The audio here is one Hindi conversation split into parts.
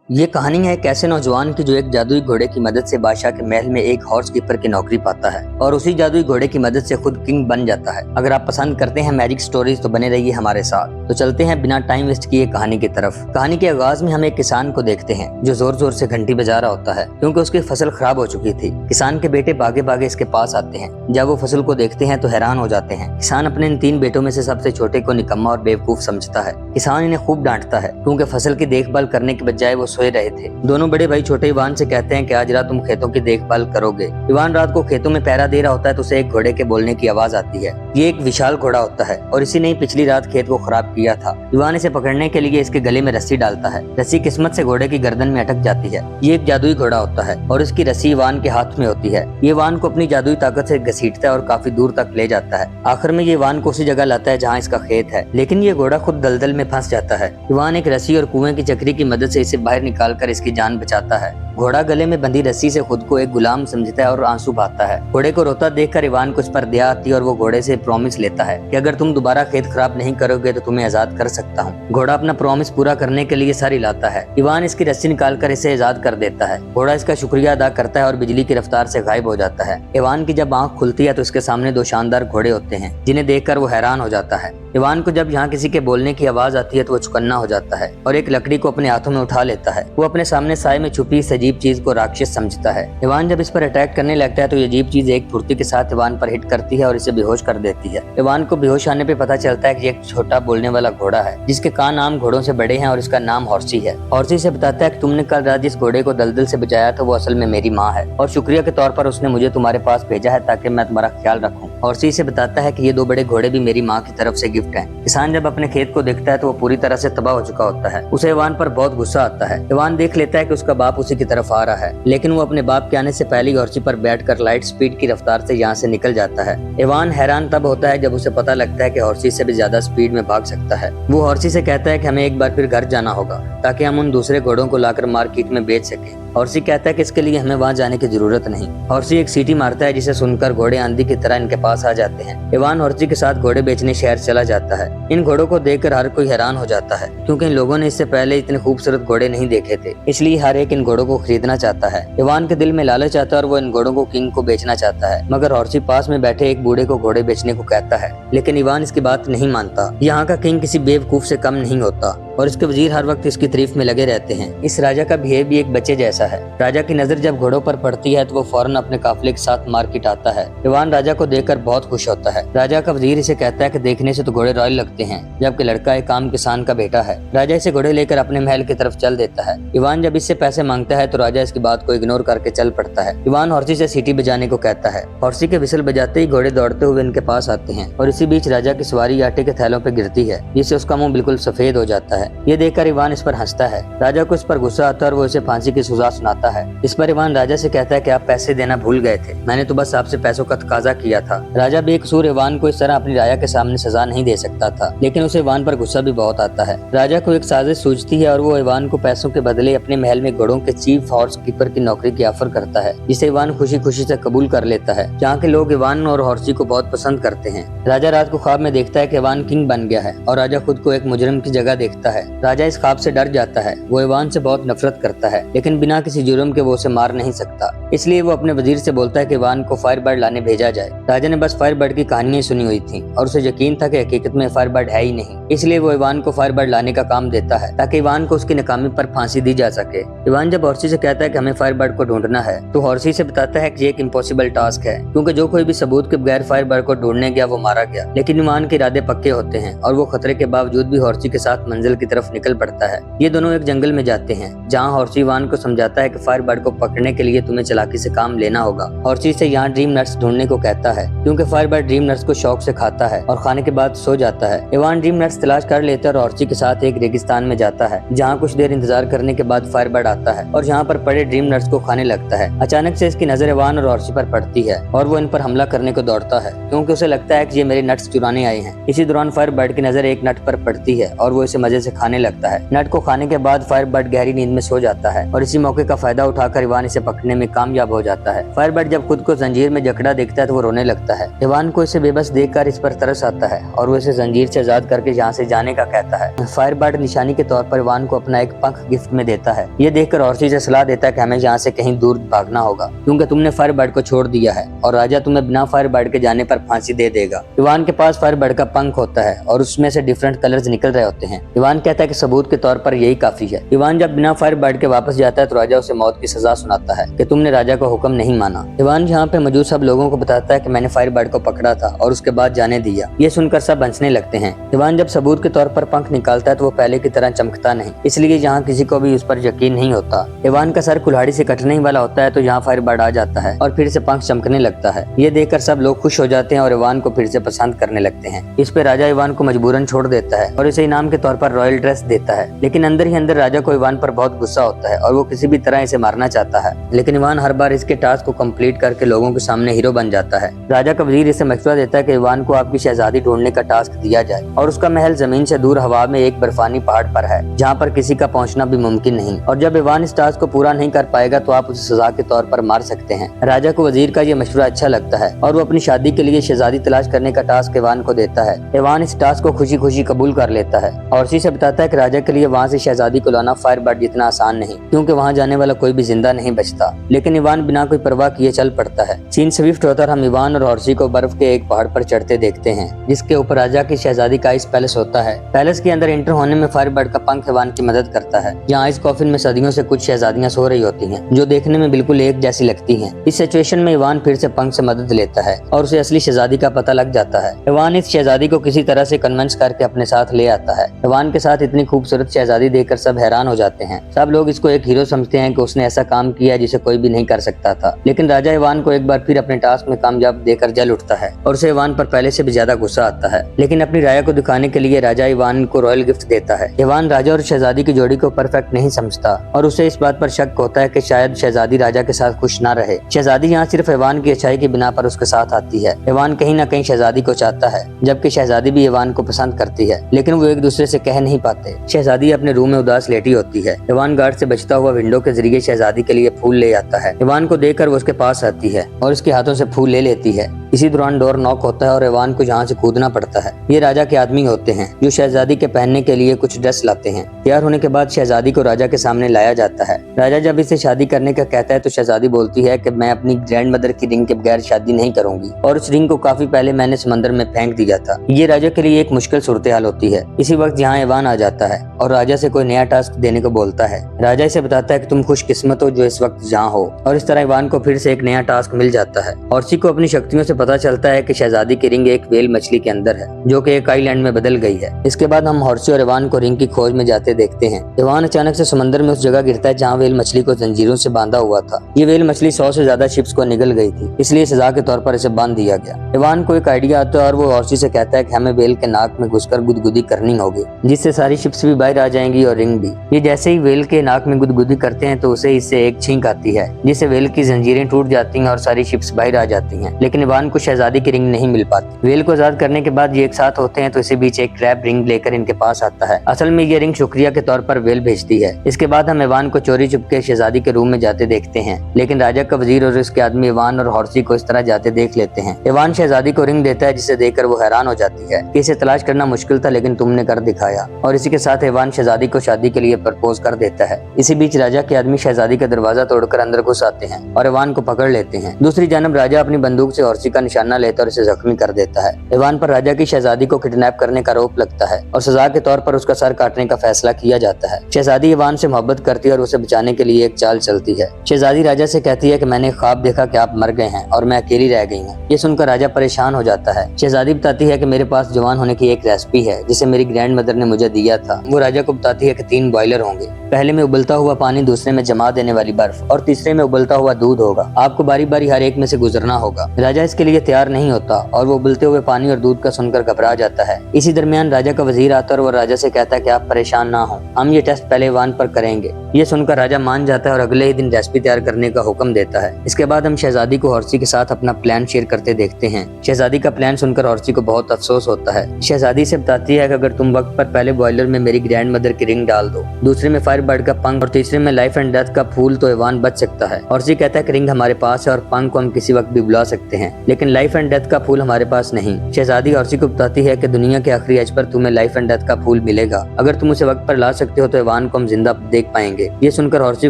ये कहानी है एक ऐसे नौजवान की जो एक जादुई घोड़े की मदद से बादशाह के महल में एक हॉर्स कीपर की नौकरी पाता है और उसी जादुई घोड़े की मदद से खुद किंग बन जाता है। अगर आप पसंद करते हैं मैजिक स्टोरीज तो बने रहिए हमारे साथ। तो चलते हैं बिना टाइम वेस्ट किए कहानी की तरफ। कहानी के आगाज में हम एक किसान को देखते हैं जो जोर जोर से घंटी बजा रहा होता है क्योंकि उसकी फसल खराब हो चुकी थी। किसान के बेटे भागे भागे इसके पास आते हैं। जब वो फसल को देखते हैं तो हैरान हो जाते हैं। किसान अपने इन 3 बेटों में से सबसे छोटे को निकम्मा और बेवकूफ समझता है। किसान इन्हें खूब डांटता है क्योंकि फसल की देखभाल करने के बजाय वो सोए रहे थे। दोनों बड़े भाई छोटे इवान से कहते हैं कि आज रात तुम खेतों की देखभाल करोगे। इवान रात को खेतों में पहरा दे रहा होता है तो उसे एक घोड़े के बोलने की आवाज आती है। ये एक विशाल घोड़ा होता है और इसी ने पिछली रात खेत को खराब किया था। इवान इसे पकड़ने के लिए इसके गले में रस्सी डालता है। रस्सी किस्मत से घोड़े की गर्दन में अटक जाती है। ये एक जादुई घोड़ा होता है और इसकी रस्सी इवान के हाथ में होती है। ये इवान को अपनी जादुई ताकत से घसीटता है और काफी दूर तक ले जाता है। आखिर में ये इवान को उसी जगह लाता है जहाँ इसका खेत है, लेकिन ये घोड़ा खुद दलदल में फंस जाता है। इवान एक रस्सी और कुएं की चक्री की मदद से इसे बाहर निकालकर इसकी जान बचाता है। घोड़ा गले में बंधी रस्सी से खुद को एक गुलाम समझता है और आंसू बहाता है। घोड़े को रोता देखकर इवान को इस पर दया आती है और वो घोड़े से प्रॉमिस लेता है कि अगर तुम दोबारा खेत खराब नहीं करोगे तो तुम्हें आजाद कर सकता हूँ। घोड़ा अपना प्रॉमिस पूरा करने के लिए सारी लाता है। इवान इसकी रस्सी निकालकर इसे आजाद कर देता है। घोड़ा इसका शुक्रिया अदा करता है और बिजली की रफ्तार से गायब हो जाता है। इवान की जब आंख खुलती है तो इसके सामने 2 शानदार घोड़े होते हैं जिन्हें देखकर वो हैरान हो जाता है। इवान को जब यहाँ किसी के बोलने की आवाज आती है तो वो चौकन्ना हो जाता है और एक लकड़ी को अपने हाथों में उठा लेता है। वो अपने सामने साए में छुपी इस अजीब चीज को राक्षस समझता है। इवान जब इस पर अटैक करने लगता है तो ये अजीब चीज एक फुर्ती के साथ इवान पर हिट करती है और इसे बेहोश कर देती है। इवान को बेहोश आने पे पता चलता है कि ये एक छोटा बोलने वाला घोड़ा है जिसके कान आम घोड़ों से बड़े हैं और इसका नाम हॉर्सी है। हॉर्सी से बताता है कि तुमने कल रात जिस घोड़े को दलदल से बचाया था वो असल में मेरी माँ है और शुक्रिया के तौर पर उसने मुझे तुम्हारे पास भेजा है ताकि मैं तुम्हारा ख्याल रखूं। हॉर्सी से बताता है कि ये 2 बड़े घोड़े भी मेरी माँ की तरफ से गिफ्ट हैं। किसान जब अपने खेत को देखता है तो वो पूरी तरह से तबाह हो चुका होता है। उसे इवान पर बहुत गुस्सा आता है। इवान देख लेता है कि उसका बाप उसी की तरफ आ रहा है, लेकिन वो अपने बाप के आने से पहले ही हॉर्सी पर बैठकर लाइट स्पीड की रफ्तार से यहाँ से निकल जाता है। इवान हैरान तब होता है जब उसे पता लगता है कि हॉर्सी से भी ज्यादा स्पीड में भाग सकता है। वो हॉर्सी से कहता है कि हमें एक बार फिर घर जाना होगा ताकि हम उन दूसरे घोड़ों को लाकर मार्केट में बेच सके। हॉर्सी कहता है कि इसके लिए हमें वहाँ जाने की जरूरत नहीं। हॉर्सी एक सीटी मारता है जिसे सुनकर घोड़े आंधी की तरह इनके पास आ जाते हैं। इवान हॉर्सी के साथ घोड़े बेचने शहर चला जाता है। इन घोड़ों को देखकर हर कोई हैरान हो जाता है क्योंकि इन लोगों ने इससे पहले इतने खूबसूरत घोड़े नहीं देखे थे, इसलिए हर एक इन घोड़ों को खरीदना चाहता है। इवान के दिल में लालच आता है और वो इन घोड़ों को किंग को बेचना चाहता है, मगर हॉर्सी पास में बैठे एक बूढ़े को घोड़े बेचने को कहता है, लेकिन इवान इसकी बात नहीं मानता। यहाँ का किंग किसी बेवकूफ से कम नहीं होता और इसके वजीर हर वक्त इसकी तारीफ में लगे रहते हैं। इस राजा का बिहेव भी एक बच्चे जैसा है। राजा की नजर जब घोड़ों पर पड़ती है तो वो फौरन अपने काफिले के साथ मार्केट आता है। इवान राजा को देखकर बहुत खुश होता है। राजा का वजीर इसे कहता है कि देखने से तो घोड़े रॉयल लगते हैं, जबकि लड़का एक आम किसान का बेटा है। राजा इसे घोड़े लेकर अपने महल की तरफ चल देता है। इवान जब इससे पैसे मांगता है तो राजा इसकी बात को इग्नोर करके चल पड़ता है। इवान हॉर्सी से सीटी बजाने को कहता है। हॉर्सी के विसल बजाते ही घोड़े दौड़ते हुए इनके पास आते हैं और इसी बीच राजा की सवारी आटे के थैलों पे गिरती है जिससे उसका मुंह बिल्कुल सफेद हो जाता है। ये देखकर इवान इस पर हंसता है। राजा को इस पर गुस्सा आता है और वो इसे फांसी की सजा सुनाता है। इस पर इवान राजा से कहता है कि आप पैसे देना भूल गए थे, मैंने तो बस आपसे पैसों का तकाजा किया था। राजा बेकसूर इवान को इस तरह अपनी राया के सामने सजा नहीं दे सकता था, लेकिन उसे इवान पर गुस्सा भी बहुत आता है। राजा को एक साजिश सूझती है और वो इवान को पैसों के बदले अपने महल में घोड़ों के चीफ हॉर्स कीपर की नौकरी की ऑफर करता है, जिसे इवान खुशी खुशी से कबूल कर लेता है। यहाँ के लोग इवान और हॉर्सी को बहुत पसंद करते हैं। राजा रात को ख्वाब में देखता है कि इवान किंग बन गया है और राजा खुद को एक मुजरिम की जगह देखता है। राजा इस ख्वाब से डर जाता है। वो इवान से बहुत नफरत करता है, लेकिन बिना किसी जुर्म के वो उसे मार नहीं सकता, इसलिए वो अपने वजीर से बोलता है कि इवान को फायरबर्ड लाने भेजा जाए। राजा ने बस फायरबर्ड की कहानियां सुनी हुई थी और उसे यकीन था कि हकीकत में फायरबर्ड है ही नहीं, इसलिए वो इवान को फायरबर्ड लाने का काम देता है ताकि इवान को उसकी नाकामी पर फांसी दी जा सके। इवान जब हॉर्सी से कहता है कि हमें फायरबर्ड को ढूंढना है तो हॉर्सी से बताता है कि ये एक इम्पॉसिबल टास्क है क्योंकि जो कोई भी सबूत के बगैर फायरबर्ड को ढूंढने गया वो मारा गया। लेकिन इवान के इरादे पक्के होते हैं और वो खतरे के बावजूद भी हॉर्सी के साथ मंजिल की तरफ निकल पड़ता है। ये दोनों एक जंगल में जाते हैं जहाँ हॉर्सी इवान को समझाता है कि फायरबर्ड को पकड़ने के लिए तुम्हें चालाकी से काम लेना होगा। हॉर्सी से यहाँ ड्रीम नट्स ढूंढने को कहता है क्योंकि फायरबर्ड ड्रीम नट्स को शौक से खाता है और खाने के बाद सो जाता है। इवान ड्रीम नट्स तलाश कर लेता है और हॉर्सी के साथ एक रेगिस्तान में जाता है जहाँ कुछ देर इंतजार करने के बाद फायरबर्ड आता है और यहाँ पर पड़े ड्रीम नट्स को खाने लगता है। अचानक से इसकी नजर इवान और हॉर्सी पर पड़ती है और वो इन पर हमला करने को दौड़ता है क्योंकि उसे लगता है कि ये मेरे नट्स चुराने आए हैं। इसी दौरान फायरबर्ड की नजर एक नट पर पड़ती है और वो इसे मजे से खाने लगता है। नट को खाने के बाद फायरबर्ड गहरी नींद में सो जाता है और इसी मौके का फायदा उठाकर इवान इसे पकड़ने में कामयाब हो जाता है। फायरबर्ड जब खुद को जंजीर में जकड़ा देखता है तो वो रोने लगता है। इवान को इसे बेबस देखकर इस पर तरस आता है और वो इसे जंजीर से आजाद करके यहाँ से जाने का कहता है। फायरबर्ड निशानी के तौर पर इवान को अपना एक पंख गिफ्ट में देता है। ये देखकर हॉर्सी से सलाह देता है कि हमें यहाँ से कहीं दूर भागना होगा क्योंकि तुमने फायरबर्ड को छोड़ दिया है और राजा तुम्हें बिना फायरबर्ड के जाने पर फांसी दे देगा। इवान के पास फायरबर्ड का पंख होता है और उसमें से डिफरेंट कलर्स निकल रहे होते हैं। इवान कहता है कि सबूत के तौर पर यही काफी है। इवान जब बिना फायरबर्ड के वापस जाता है तो राजा उसे मौत की सजा सुनाता है कि तुमने राजा का हुक्म नहीं माना। इवान यहाँ पे मौजूद सब लोगों को बताता है कि मैंने फायरबर्ड को पकड़ा था और उसके बाद जाने दिया। ये सुनकर सब हंसने लगते हैं। इवान जब सबूत के तौर पर पंख निकालता है तो वो पहले की तरह चमकता नहीं, इसलिए यहाँ किसी को भी उस पर यकीन नहीं होता। इवान का सर कुल्हाड़ी से कटने ही वाला होता है तो यहाँ फायरबर्ड आ जाता है और फिर से पंख चमकने लगता है। ये देखकर सब लोग खुश हो जाते हैं और इवान को फिर से पसंद करने लगते हैं। इस पे राजा इवान को मजबूरन छोड़ देता है और इसे इनाम के तौर पर रॉयल ड्रेस देता है। लेकिन अंदर ही अंदर राजा को इवान पर बहुत गुस्सा होता है और वो किसी भी तरह इसे मारना चाहता है। लेकिन इवान हर बार इसके टास्क को कंप्लीट करके लोगों के सामने हीरो बन जाता है। राजा का वजीर इसे मशवरा देता है कि इवान को आपकी शहजादी ढूंढने का टास्क दिया जाए और उसका महल जमीन से दूर हवा में एक बर्फानी पहाड़ पर है जहाँ पर किसी का पहुँचना भी मुमकिन नहीं, और जब इवान इस टास्क को पूरा नहीं कर पाएगा तो आप उसे सजा के तौर पर मार सकते हैं। राजा को वजीर का ये मशवरा अच्छा लगता है और वो अपनी शादी के लिए शहजादी तलाश करने का टास्क इवान को देता है। इवान इस टास्क को खुशी खुशी कबूल कर लेता है और उसी से बताता है कि राजा के लिए वहाँ से शहजादी को लाना फायरबर्ड जितना आसान नहीं, क्योंकि वहाँ जाने वाला कोई भी जिंदा नहीं बचता। लेकिन इवान बिना कोई परवाह किए चल पड़ता है। सीन स्विफ्ट होकर हम इवान और हॉर्सी को बर्फ के एक पहाड़ पर चढ़ते देखते हैं जिसके ऊपर राजा की शहजादी का आइस पैलेस होता है। पैलेस के अंदर एंटर होने में फायरबर्ड का पंख इवान की मदद करता है। यहाँ आइस कॉफिन में सदियों से कुछ शहजादियां सो रही होती हैं जो देखने में बिल्कुल एक जैसी लगती हैं। इस सिचुएशन में इवान फिर से पंख से मदद लेता है और उसे असली शहजादी का पता लग जाता है। इवान इस शहजादी को किसी तरह से कन्विंस करके अपने साथ ले आता है। इवान के साथ इतनी खूबसूरत शहजादी देखकर सब हैरान हो जाते हैं। सब लोग इसको एक हीरो समझते हैं कि उसने ऐसा काम किया जिसे कोई भी नहीं कर सकता था। लेकिन राजा इवान को एक बार फिर अपने टास्क में कामयाब देकर जल उठता है और उसे इवान पर पहले से भी ज्यादा गुस्सा आता है। लेकिन अपनी राय को दिखाने के लिए राजा इवान को रॉयल गिफ्ट देता है। इवान राजा और शहजादी की जोड़ी को परफेक्ट नहीं समझता और उसे इस बात पर शक होता है कि शायद शहजादी राजा के साथ खुश ना रहे। शहजादी यहाँ सिर्फ इवान की अच्छाई की बिना पर उसके साथ आती है। इवान कहीं ना कहीं शहजादी को चाहता है जबकि शहजादी भी इवान को पसंद करती है, लेकिन वो एक दूसरे से कह नहीं पाते। शहजादी अपने रूम में उदास लेटी होती है। इवान गार्ड से बचता हुआ विंडो के जरिए शहजादी के लिए फूल ले आता है। इवान को देखकर वो उसके पास आती है और उसके हाथों से फूल ले लेती है। इसी दौरान डोर नॉक होता है और इवान को यहाँ से कूदना पड़ता है। ये राजा के आदमी होते हैं जो शहजादी के पहनने के लिए कुछ ड्रेस लाते हैं। तैयार होने के बाद शहजादी को राजा के सामने लाया जाता है। राजा जब इसे शादी करने का कहता है तो शहजादी बोलती है कि मैं अपनी ग्रैंड मदर की रिंग के बगैर शादी नहीं करूंगी और उस रिंग को काफी पहले मैंने समंदर में फेंक दिया था। ये राजा के लिए एक मुश्किल सूरत हाल होती है। इसी वक्त यहाँ इवान आ जाता है और राजा से कोई नया टास्क देने को बोलता है। राजा इसे बताता है कि तुम खुशकिस्मत हो जो इस वक्त यहाँ हो, और इस तरह इवान को फिर से एक नया टास्क मिल जाता है। हॉर्सी को अपनी शक्तियों से पता चलता है कि शहजादी की रिंग एक व्हेल मछली के अंदर है जो कि एक आइलैंड में बदल गई है। इसके बाद हम हॉर्सी और इवान को रिंग की खोज में जाते देखते हैं। इवान अचानक से समंदर में उस जगह गिरता है जहाँ व्हेल मछली को जंजीरों से बांधा हुआ था। ये व्हेल मछली 100 से ज्यादा शिप्स को निगल गई थी, इसलिए सजा के तौर पर इसे बांध दिया गया। इवान को एक आइडिया आता है और वो हॉर्सी से कहता है कि हमें व्हेल के नाक में घुसकर गुदगुदी करनी होगी जिससे सारी शिप्स भी बाहर आ जाएंगी और रिंग भी। ये जैसे ही व्हेल के नाक में गुदगुदी करते हैं तो उसे इससे एक छींक आती है जिससे व्हेल की जंजीरें टूट जाती हैं और सारी शिप्स बाहर आ जाती हैं। लेकिन इवान को शहजादी की रिंग नहीं मिल पाती। व्हेल को आजाद करने के बाद ये एक साथ होते हैं तो इसी बीच एक क्रैब रिंग लेकर इनके पास आता है। असल में ये रिंग शुक्रिया के तौर पर व्हेल भेजती है। इसके बाद हम इवान को चोरी चुपके शहजादी के रूम में जाते देखते हैं, लेकिन राजा का वजीर और उसके आदमी इवान और हॉर्सी को इस तरह जाते देख लेते हैं। इवान शहजादी को रिंग देता है जिसे देखकर वो हैरान हो जाती है कि इसे तलाश करना मुश्किल था लेकिन तुमने कर दिखाया, और इसी के साथ इवान शहजादी को शादी के लिए प्रपोज कर देता है। इसी बीच राजा के आदमी शहजादी का दरवाजा तोड़कर अंदर घुस आते हैं और इवान को पकड़ लेते हैं। दूसरी जानब राजा अपनी बंदूक से हॉर्सी का निशाना लेता और इसे जख्मी कर देता है। इवान पर राजा की शहजादी को किडनैप करने का आरोप लगता है और सजा के तौर पर उसका सर काटने का फैसला किया जाता है। शहजादी इवान से मोहब्बत करती है और उसे बचाने के लिए एक चाल चलती है। शहजादी राजा से कहती है कि मैंने ख्वाब देखा कि आप मर गए हैं और मैं अकेली रह गई हूँ। ये सुनकर राजा परेशान हो जाता है। शहजादी बताती है कि मेरे पास जवान होने की एक रेसिपी है जिसे मेरी ग्रैंड मदर ने मुझे दिया था। वो राजा को बताती है कि 3 बॉयलर होंगे, पहले में उबलता हुआ पानी, दूसरे में जमा देने वाली बर्फ और तीसरे में उबलता हुआ दूध होगा। आपको बारी बारी हर एक में से गुजरना होगा। राजा इसके लिए तैयार नहीं होता और वो उबलते हुए पानी और दूध का सुनकर घबरा जाता है। इसी दरमियान राजा का वजीर आता है और वो राजा से कहता है कि आप परेशान ना हो, हम ये टेस्ट पहले इवान पर करेंगे। ये सुनकर राजा मान जाता है और अगले ही दिन रेसिपी तैयार करने का हुक्म देता है। इसके बाद हम शहजादी को हॉर्सी के साथ अपना प्लान शेयर करते देखते हैं। शहजादी का प्लान सुनकर हॉर्सी को बहुत अफसोस होता है। शहजादी से बताती है कि अगर तुम वक्त पर पहले बॉयलर में मेरी ग्रैंड मदर की रिंग डाल दो, दूसरे में फायर बर्ड का पंख और तीसरे में लाइफ एंड डेथ का फूल, तो इवान बच सकता है। हॉर्सी कहता है कि रिंग हमारे पास है और पंख को हम किसी वक्त भी बुला सकते हैं, लेकिन लाइफ एंड डेथ का फूल हमारे पास नहीं। शहजादी हॉर्सी को बताती है कि दुनिया के आखिरी एज पर तुम्हें लाइफ एंड डेथ का फूल मिलेगा। अगर तुम उसे वक्त पर ला सकते हो तो इवान को हम जिंदा देख पाएंगे। ये सुनकर हॉर्सी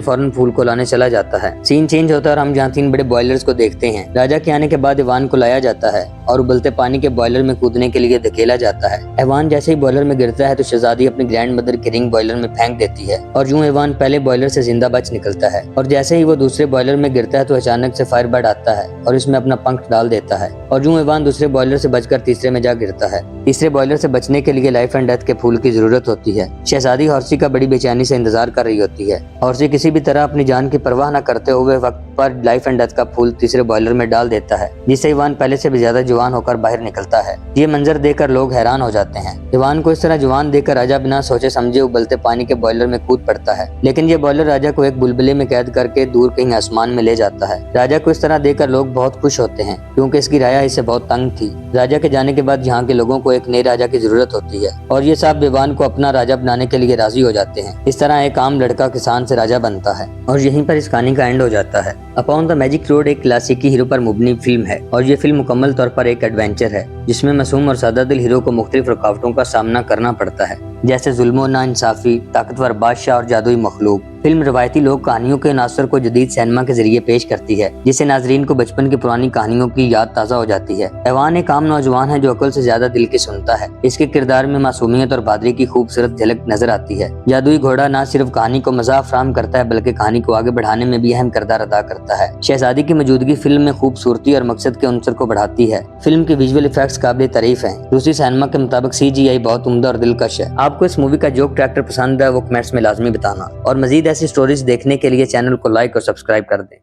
फौरन फूल को लाने चला जाता है। सीन चेंज होता है और हम जहाँ 3 बड़े बॉयलर्स को देखते हैं। राजा के आने के बाद इवान को लाया जाता है और उबलते पानी के बॉयलर में कूदने के लिए धकेला जाता है। इवान जैसे ही बॉयलर में गिरता है तो शहजादी अपनी ग्रैंड मदर की रिंग बॉयलर में फेंक देती है और यूं इवान पहले बॉयलर से जिंदा बच निकलता है। और जैसे ही वो दूसरे बॉयलर में गिरता है तो अचानक से फायर बर्ड आता है और इसमें अपना पंख डाल देता है और यूं इवान दूसरे बॉयलर से बचकर तीसरे में जा गिरता है। तीसरे बॉयलर से बचने के लिए लाइफ एंड डेथ के फूल की जरूरत होती है। शहजादी हॉर्सी का बड़ी बेचैनी से इंतजार कर रही होती है। हॉर्सी किसी भी तरह अपनी जान की परवाह न करते हुए वक्त पर लाइफ एंड डेथ का फूल तीसरे बॉयलर में डाल देता है, जिससे इवान पहले से भी ज्यादा जवान होकर बाहर निकलता है। ये मंजर देखकर लोग हैरान हो जाते हैं। इवान को इस तरह जवान देखकर राजा बिना सोचे समझे उबलते पानी के बॉयलर में कूद पड़ता है, लेकिन ये बॉयलर राजा को एक बुलबुले में कैद करके दूर कहीं आसमान में ले जाता है। राजा को इस तरह देखकर लोग बहुत खुश होते हैं क्योंकि इसकी राया इससे बहुत तंग थी। राजा के जाने के बाद यहाँ के लोगों को एक नए राजा की जरूरत होती है और ये सब इवान को अपना राजा बनाने के लिए राजी हो जाते हैं। इस तरह एक आम लड़का किसान से राजा बनता है और यहीं पर इस कहानी का एंड हो जाता है। अपॉन द मैजिक रोड एक क्लासिकी हीरो पर मुबनी फिल्म है और ये फिल्म मुकम्मल तौर पर एक एडवेंचर है जिसमें मासूम और सादा दिल हीरो को मुख्तलिफ रुकावटों का सामना करना पड़ता है, जैसे जुल्म नाइंसाफी, ताकतवर बादशाह और जादुई मखलूक। फिल्म रवायती लोक कहानियों के अनासर को जदीद सिनेमा के जरिए पेश करती है, जिससे नाजरीन को बचपन की पुरानी कहानियों की याद ताज़ा हो जाती है। इवान एक आम नौजवान है जो अकल से ज्यादा दिल की सुनता है। इसके किरदार में मासूमियत और बहादुरी की खूबसूरत झलक नजर आती है। जादुई घोड़ा न सिर्फ कहानी को मज़ा फराहम करता है बल्कि कहानी को आगे बढ़ाने में भी अहम किरदार अदा करता है। शहजादी की मौजूदगी फिल्म में खूबसूरती और मकसद के अंसर को बढ़ाती है। फिल्म के विजुअल इफेक्ट्स काबिल तारीफ है। रूसी सिनेमा के मुताबिक CGI बहुत उम्दा और दिलकश है। आपको इस मूवी का जो कैरेक्टर पसंद है वो कमेंट्स में लाजमी बताना और मजीद ऐसी स्टोरीज देखने के लिए चैनल को लाइक और सब्सक्राइब कर दें।